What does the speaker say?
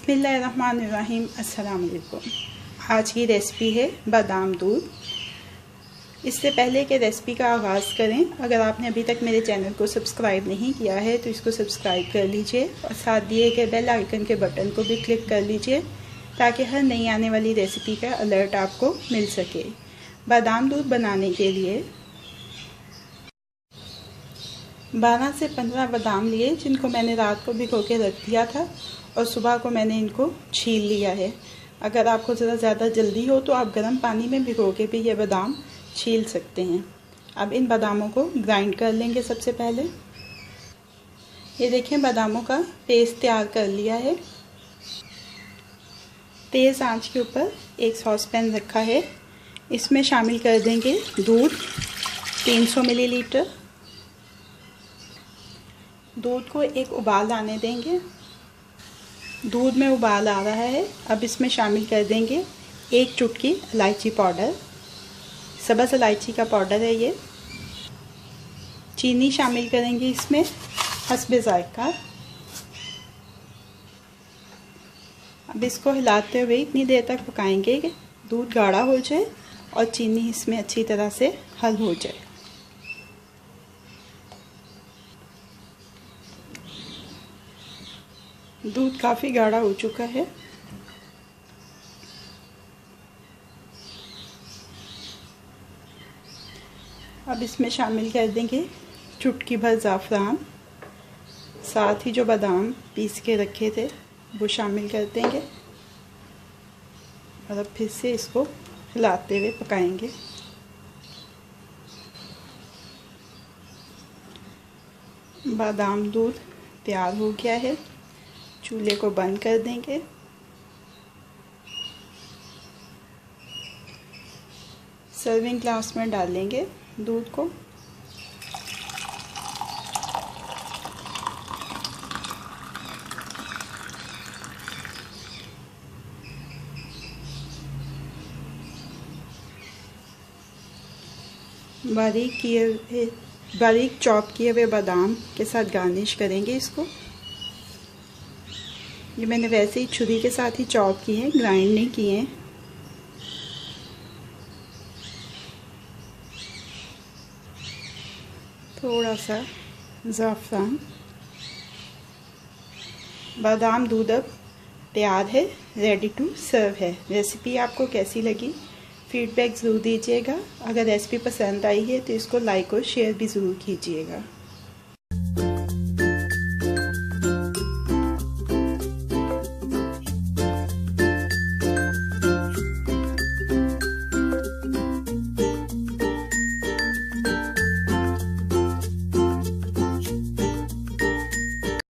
बिस्मिल्लाहिर्रहमानिर्रहीम। अस्सलाम वालेकुम। आज की रेसिपी है बादाम दूध। इससे पहले कि रेसिपी का आगाज़ करें, अगर आपने अभी तक मेरे चैनल को सब्सक्राइब नहीं किया है तो इसको सब्सक्राइब कर लीजिए और साथ दिए गए बेल आइकन के बटन को भी क्लिक कर लीजिए ताकि हर नई आने वाली रेसिपी का अलर्ट आपको मिल सके। बादाम दूध बनाने के लिए 12 से 15 बादाम लिए, जिनको मैंने रात को भिगो के रख दिया था और सुबह को मैंने इनको छील लिया है। अगर आपको ज़्यादा जल्दी हो तो आप गर्म पानी में भिगो के भी ये बादाम छील सकते हैं। अब इन बादामों को ग्राइंड कर लेंगे। सबसे पहले ये देखें, बादामों का पेस्ट तैयार कर लिया है। तेज़ आंच के ऊपर एक सॉस पैन रखा है। इसमें शामिल कर देंगे दूध 300 मिलीलीटर। दूध को एक उबाल आने देंगे। दूध में उबाल आ रहा है। अब इसमें शामिल कर देंगे 1 चुटकी इलायची पाउडर, सब्ज़ इलायची का पाउडर है ये। चीनी शामिल करेंगे इसमें हस्बे ज़ायक़ा। अब इसको हिलाते हुए इतनी देर तक पकाएंगे कि दूध गाढ़ा हो जाए और चीनी इसमें अच्छी तरह से हल हो जाए। दूध काफ़ी गाढ़ा हो चुका है। अब इसमें शामिल कर देंगे चुटकी भर ज़ाफ़रान, साथ ही जो बादाम पीस के रखे थे वो शामिल कर देंगे और अब फिर से इसको हिलाते हुए पकाएंगे। बादाम दूध तैयार हो गया है। चूल्हे को बंद कर देंगे। सर्विंग ग्लास में डालेंगे दूध को। बारीक चॉप किए हुए बादाम के साथ गार्निश करेंगे इसको। ये मैंने वैसे ही छुरी के साथ ही चॉप किए हैं, ग्राइंड नहीं किए हैं। थोड़ा सा ज़ाफ़रान। बादाम दूध अब तैयार है, रेडी टू सर्व है। रेसिपी आपको कैसी लगी फीडबैक ज़रूर दीजिएगा। अगर रेसिपी पसंद आई है तो इसको लाइक और शेयर भी ज़रूर कीजिएगा।